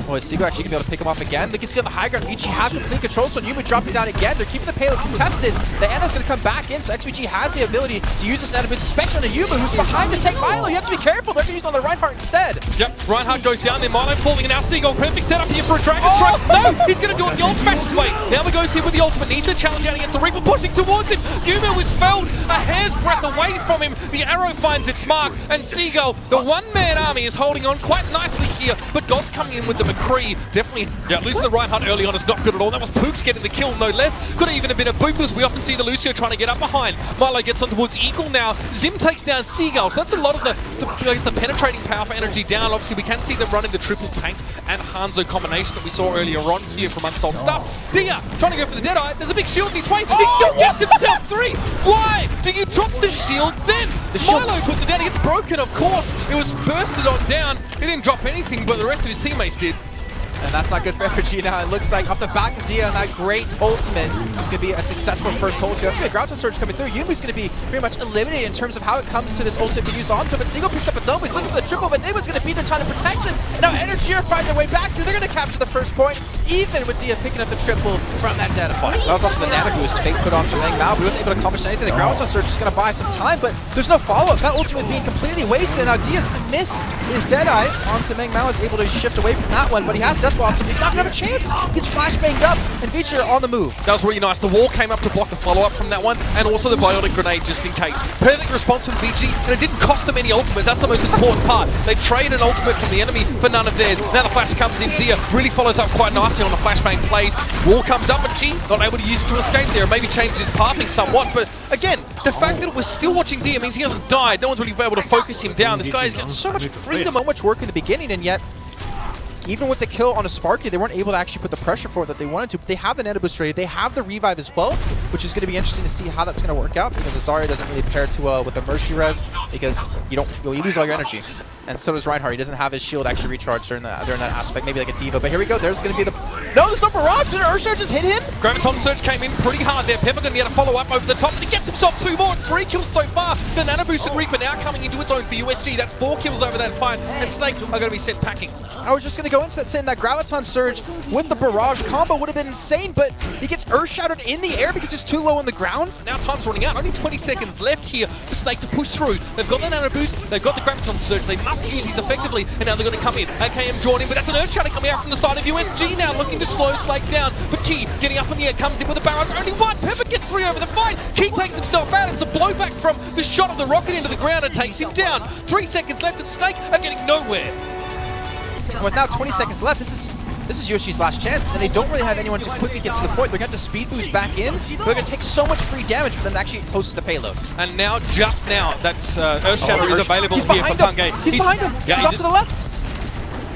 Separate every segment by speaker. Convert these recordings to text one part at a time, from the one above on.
Speaker 1: Oh, is Seagull actually going to be able to pick him off again? They can see on the high ground, XVG have complete control, so Yumi dropping down again. They're keeping the payload contested. The Ana's going to come back in, so XVG has the ability to use this Ana boost, especially on a Yuma who's behind the tank Milo. You have to be careful. They're going to use on the Reinhardt instead.
Speaker 2: Yep, Reinhardt goes down there. Milo falling, and now Seagull, perfect setup here for a Dragon Strike. No, he's going to do it the old-fashioned way. Now he goes here with the ultimate. Needs to challenge out against the Reaper, pushing towards him. Yuma was felled a hair's breadth away from him. The arrow finds its mark, and Seagull, the one-man army, is holding on quite nicely here, but God's coming in with the McCree. Definitely, yeah, losing the Reinhardt early on is not good at all. That was Pooks getting the kill, no less. Could have even have been a boot, because we often see the Lucio trying to get up behind. Milo gets on towards Eagle now. Zim takes down Seagull, so that's a lot of the penetrating power for energy down. Obviously, we can see them running the triple tank and Hanzo combination that we saw earlier on here from Unsold Stuff. Dia trying to go for the Deadeye. There's a big shield in his way. He still gets himself 3. Why do you drop the shield then? Milo puts it down. He gets broken, of course. It was bursted on down. He didn't drop anything, but the rest of his teammates did.
Speaker 1: And that's not good for FG now. It looks like off the back of Dia and that great ultimate, it's going to be a successful first hold kill. That's going to be a Groucho Surge coming through. Yumi's going to be pretty much eliminated in terms of how it comes to this ultimate being used onto him. But Seagull picks up a double. He's looking for the triple, but Nibba's going to beat their time to protect him. And now Energy are finding their way back through. They're going to capture the first point, even with Dia picking up the triple from that Deadeye. That was also the Nana boost fake put on from Meng Mao, but he wasn't able to accomplish anything. The Groucho Surge is going to buy some time, but there's no follow-up. That ultimate being completely wasted. Now Dia's miss his Deadeye onto Meng Mao, is able to shift away from that one, but he has Death Blossom. He's not going to have a chance. He gets flashbanged up, and Feature on the move.
Speaker 2: That was really nice. The wall came up to block the follow-up from that one, and also the biotic grenade just in case. Perfect response from VG, and it didn't cost them any ultimates. That's the most important part. They trade an ultimate from the enemy for none of theirs. Now the flash comes in. Dia really follows up quite nicely on the flashbang plays. Wall comes up, and G not able to use it to escape there, and maybe change his pathing somewhat. But again, the fact that we're still watching Dia means he hasn't died. No one's really able to focus him down. This guy's got so much freedom.
Speaker 1: So much work in the beginning, and yet even with the kill on a Sparky, they weren't able to actually put the pressure forward that they wanted to. But they have the Nana boost ready. They have the revive as well, which is going to be interesting to see how that's going to work out, because Azaria doesn't really pair too well with the Mercy res, because you lose all your energy. And so does Reinhardt. He doesn't have his shield actually recharged during that aspect, maybe like a Diva. But here we go. There's going to be the... No, there's no barrage. Did Ursha just hit him?
Speaker 2: Graviton Surge came in pretty hard there. Pepper going to get a follow-up over the top. He gets himself 2 more. 3 kills so far. The Nana boosted Reaper now coming into its own for USG. That's 4 kills over that fight. And Snake are going to be sent packing.
Speaker 1: I was just going to go into that saying that Graviton Surge with the barrage combo would have been insane, but he gets Earth-Shattered in the air because he's too low on the ground.
Speaker 2: Now time's running out. Only 20 seconds left here for Snake to push through. They've got the Nana boost. They've got the Graviton Surge. They must use these effectively, and now they're going to come in. AKM drawn in, but that's an Earth-Shatter coming out from the side of USG now, looking to slow Slake down. But Key getting up in the air, comes in with a barrage. Only 1. Pepper gets 3 over the fight. Key takes himself out. It's a blowback from the shot of the rocket into the ground and takes him down. 3 seconds left, and Snake are getting nowhere.
Speaker 1: With now 20 seconds left, this is USG's last chance, and they don't really have anyone to quickly get to the point. They're going to have to speed boost back in, but they're going to take so much free damage for them to actually post the payload.
Speaker 2: And now, just now, that Earth-Shatter is available here for Pungay.
Speaker 1: He's behind him.
Speaker 2: Yeah,
Speaker 1: he's off to the left.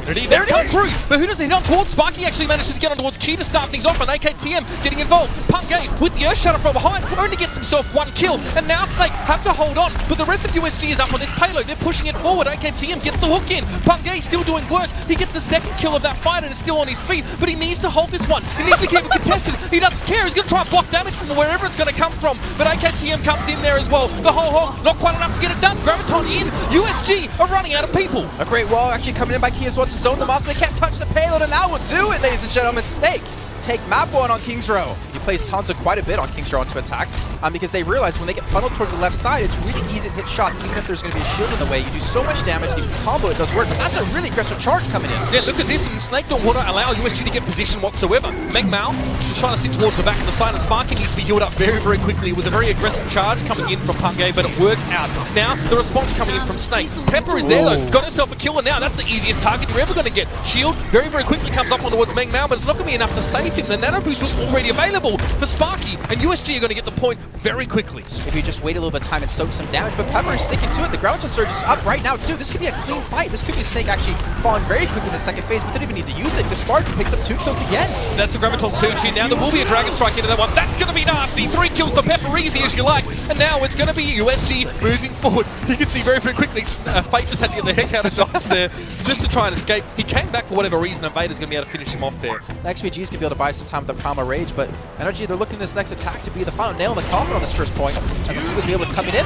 Speaker 2: There it comes through, but who does he not towards? Sparky actually manages to get on towards Key to start things off, and AKTM getting involved. Pungay with the Earth-Shatter from behind only gets himself 1 kill, and now Snake have to hold on, but the rest of USG is up on this payload. They're pushing it forward. AKTM gets the hook in. Pungay still doing work. He gets the 2nd kill of that fight and is still on his feet, but he needs to hold this one. He needs to keep it contested. He doesn't care. He's going to try and block damage from wherever it's going to come from, but AKTM comes in there as well. The whole hog, not quite enough to get it done. Graviton in. USG are running out of people.
Speaker 1: A great wall actually coming in by Key as well to zone them off. They can't touch the payload, and that will do it, ladies and gentlemen. Snake take map 1 on King's Row. He plays Hanzo quite a bit on King's Row to attack, because they realize when they get funneled towards the left side, it's really easy to hit shots, even if there's going to be a shield in the way. You do so much damage, and if you combo, it does work. But that's a really aggressive charge coming in.
Speaker 2: Yeah, look at this, and Snake don't want to allow USG to get position whatsoever. Meng Mao trying to sit towards the back of the side, and Sparky needs to be healed up very, very quickly. It was a very aggressive charge coming in from Pungay, but it worked out. Now, the response coming in from Snake. Pepper is there, though. Got himself a kill, and now that's the easiest target you're ever going to get. Shield very, very quickly comes up on towards Meng Mao, but it's not going to be enough to save him. The Nano Boost was already available for Sparky, and USG are going to get the point very quickly.
Speaker 1: If you just wait a little bit of time and soak some damage, but Pepper is sticking to it. The Graviton Surge is up right now, too. This could be a clean fight. This could be Snake actually falling very quickly in the second phase, but they don't even need to use it, because Sparky picks up 2 kills again.
Speaker 2: That's the Graviton Surge here. Now there will be a Dragon Strike into that one. That's going to be nasty. 3 kills for Pepper, easy as you like. And now it's going to be USG moving forward. You can see very, very quickly, Fate just had to get the heck out of dodge there just to try and escape. He came back for whatever reason, and Vader's going to be able to finish him off there.
Speaker 1: XVG's going to be able to buy some time with the Primal Rage, but Energy, they're looking at this next attack to be the final nail in the coffin on this first point, as this is going to be able to come in.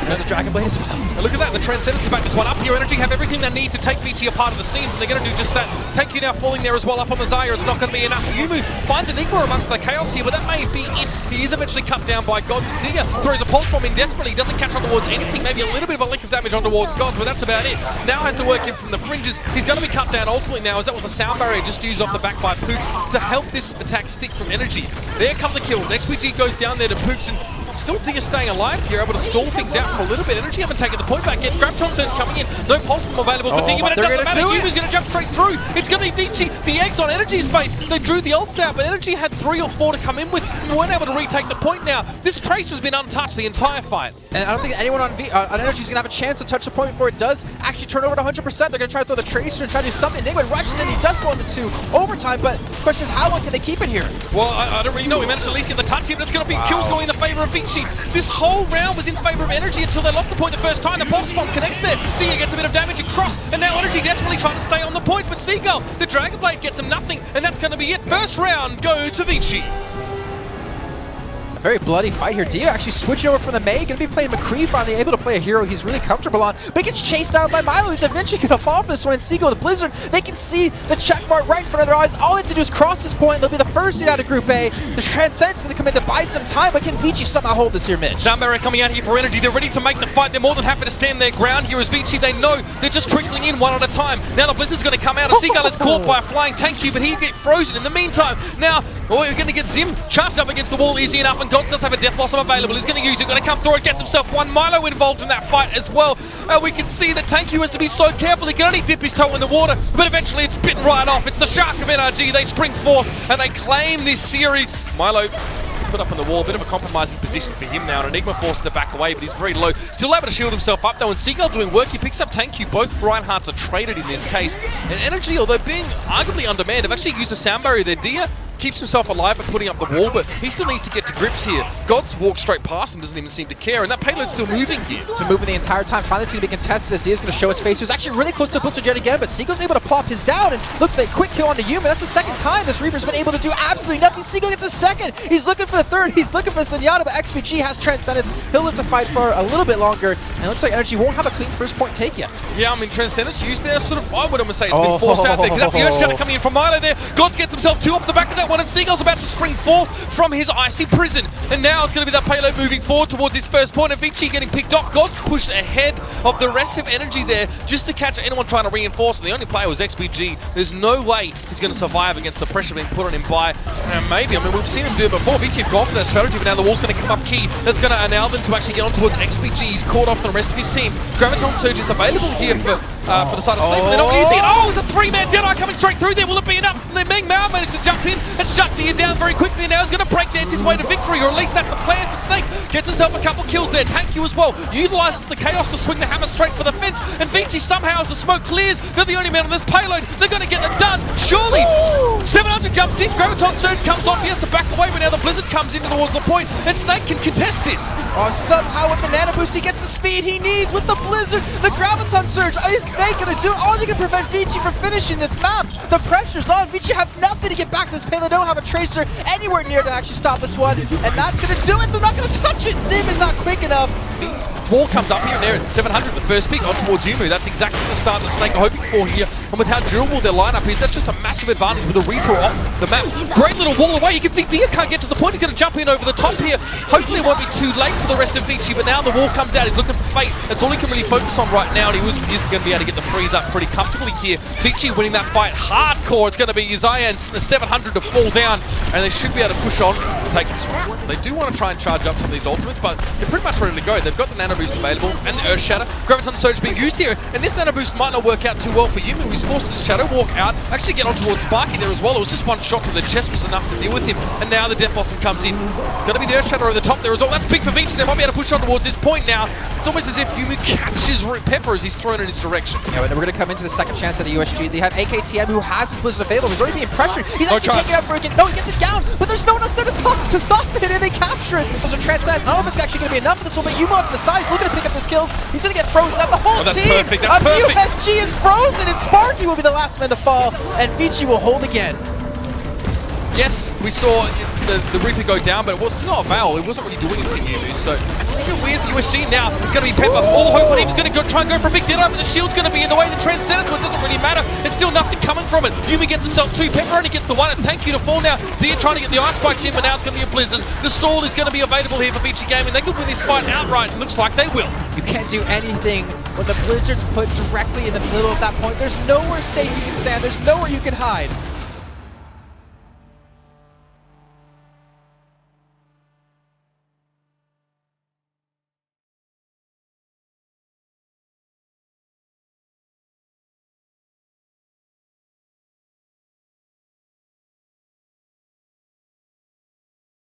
Speaker 1: There's a Dragon Blade as well.
Speaker 2: And look at that, the Transcendence to back this one up here. Energy have everything they need to take Vici apart of the seams, and they're going to do just that. Tank you now falling there as well up on the Zaya. It's not going to be enough. Yumu finds Enigma amongst the chaos here, but that may be it. He is eventually cut down by Gods. Dia throws a pulse bomb in desperately. Doesn't catch on towards anything. Maybe a little bit of a lick of damage on towards Gods, but that's about it. Now has to work in from the fringes. He's going to be cut down ultimately now, as that was a sound barrier just used off the back by Pooks to help this attack stick from Energy. There come the kills. XPG goes down there to Pooks, and still Dia staying alive here, able to stall things out for a little bit. Energy haven't taken the point back yet. Graviton Surge coming in. No pulse bomb available for Dia, but it doesn't matter. Yumu's going to jump straight through. It's going to be Vici. The eggs on Energy's face. They drew the ults out, but Energy had 3 or 4 to come in with. We weren't able to retake the point now. This Trace has been untouched the entire fight.
Speaker 1: And I don't think anyone on Energy is going to have a chance to touch the point before it does actually turn over to 100%. They're going to try to throw the Tracer and try to do something. Enigma rushes in. He does go into overtime, but the question is, how long can they keep it here?
Speaker 2: Well, I don't really know. We managed to at least get the touch here, but it's going to be kills going in the favor of Vici. This whole round was in favor of Energy until they lost the point the first time. The pulse bomb connects there. Dia gets a bit of damage across, and now Energy desperately trying to stay on the point, but Seagull, the Dragon Blade gets him nothing, and that's going to be it. First round, go to Vici.
Speaker 1: Very bloody fight here. Dia actually switching over from the May. Going to be playing McCree, finally able to play a hero he's really comfortable on. But he gets chased down by Milo. He's eventually going to fall for this one. And Seagull with the Blizzard, they can see the check mark right in front of their eyes. All they have to do is cross this point. They'll be the first seed out of Group A. The Transcendence going to come in to buy some time. But can Vici somehow hold this here, Mitch?
Speaker 2: Sound barrier coming out here for Energy. They're ready to make the fight. They're more than happy to stand their ground here as Vici. They know they're just trickling in one at a time. Now the Blizzard's going to come out. And Seagull is caught by a flying tank cube, but he get frozen in the meantime. Now, we're going to get Zim charged up against the wall easy enough, and God does have a death loss available. He's going to use it, going to come through and gets himself one. Milo involved in that fight as well. We can see that Tanku has to be so careful. He can only dip his toe in the water, but eventually it's bitten right off. It's the Shark of NRG. They spring forth and they claim this series. Milo put up on the wall, a bit of a compromising position for him now, and Enigma forced to back away, but he's very low. Still able to shield himself up though, and Seagull doing work. He picks up Tanku. Both Reinhardts are traded in this case. And Energy, although being arguably undermanned, have actually used a sound barrier there. Dia keeps himself alive by putting up the wall, but he still needs to get to grips here. Gods walks straight past him, doesn't even seem to care, and that payload's still moving here.
Speaker 1: So moving the entire time. Finally it's going to be contested as Dia's going to show its face. He was actually really close to Blizzard yet again, but Seagull's able to plop his down, and look, the quick kill onto Yuma. That's the second time this Reaper's been able to do absolutely nothing. Seagull gets a second. He's looking for the third. He's looking for the Zenyatta, but XPG has Transcendence. He'll live to fight for a little bit longer, and it looks like Energy won't have a clean first point take yet.
Speaker 2: Yeah, I mean, Transcendence used there, sort of, I would almost say it's been forced out there, because that's the Earthshatter coming in from Milo there. Gods gets himself 2 off the back of that one, and Seagull's about to spring forth from his icy prison. And now it's going to be that payload moving forward towards his first point, and Vici getting picked off. Gods pushed ahead of the rest of Energy there just to catch anyone trying to reinforce, and the only player was XPG. There's no way he's going to survive against the pressure being put on him by, maybe, I mean, we've seen him do it before. Vici have gone for that strategy, but now the wall's going to come up key. That's going to allow them to actually get on towards XPG. He's caught off the rest of his team. Graviton Surge is available here for the side of Slave, but they're not using it. Oh, it's a 3-man Deadeye coming straight through there. Will it be enough? And then Meng Mao managed to jump in and shut Dia down very quickly, and now he's going to break dance his way to victory, or at least that's the plan for Snake. Gets himself a couple kills there. Tanku as well. Utilizes the chaos to swing the hammer straight for the fence, and Vici somehow, as the smoke clears, they're the only man on this payload. They're going to get it done. Surely. 700 jumps in. Graviton Surge comes on. He has to back away, but now the Blizzard comes in towards the point, and Snake can contest this.
Speaker 1: Oh, somehow with the nano boost, he gets the speed he needs with the Blizzard. The Graviton Surge. Is Snake going to do it? All they can prevent Vici from finishing this map. The pressure's on. Vici have nothing to get back to this payload. They don't have a Tracer anywhere near to actually stop this one, and that's going to do it. They're not going to touch it. Zim is not quick enough.
Speaker 2: Wall comes up here and there at 700, the first pick on towards Yumu. That's exactly the start the Snake are hoping for here. And with how durable their lineup is, that's just a massive advantage with a Reaper off the map. Great little wall away. You can see Dia can't get to the point. He's going to jump in over the top here. Hopefully it won't be too late for the rest of Vici, but now the wall comes out. He's looking for Fate. That's all he can really focus on right now, and he's going to be able to get the freeze up pretty comfortably here. Vici winning that fight hardcore. It's going to be Uzziah and the 700 to fall down, and they should be able to push on and take this one. They do want to try and charge up some of these ultimates, but they're pretty much ready to go. They've got the nano boost available, and the Earthshatter. Graviton Surge being used here, and this nano boost might not work out too well for Yumu. He's forced to shadow walk out, actually get on towards Sparky there as well. It was just one shot to the chest was enough to deal with him, and now the Death Blossom comes in. It's going to be the Earthshatter over the top there as well. That's big for Vici. They might be able to push on towards this point now. It's almost as if Yumu catches Pepper as he's thrown in his direction.
Speaker 1: Yeah, and we're going to come into the second chance at the USG. They have AKTM, who has his Blizzard available. He's already being pressured. He's actually taking it out for again. No, he gets it down, but there's no one else there to toss to stop it, and they capture it. Those are Transcendence. I don't know if it's actually going to be enough for this one, but Yumu off to the side. He's looking to pick up the skills. He's going to get frozen up. The whole team of USG is frozen, and Sparky will be the last man to fall, and Vici will hold again.
Speaker 2: Yes, we saw the Reaper go down, but it was not a Val. It wasn't really doing anything here, so it's a bit weird for USG now. It's going to be Pepper. All hope on him. He's going to try and go for a big ditto, but the shield's going to be in the way to transcend it, so it doesn't really matter. It's still nothing coming from it. Yumi gets himself 2. Pepper only gets the 1. It's Thank You to fall now. Dia trying to get the ice spikes in, but now it's going to be a Blizzard. The stall is going to be available here for BG Gaming. They could win this fight outright. It looks like they will.
Speaker 1: You can't do anything when the Blizzard's put directly in the middle of that point. There's nowhere safe you can stand. There's nowhere you can hide.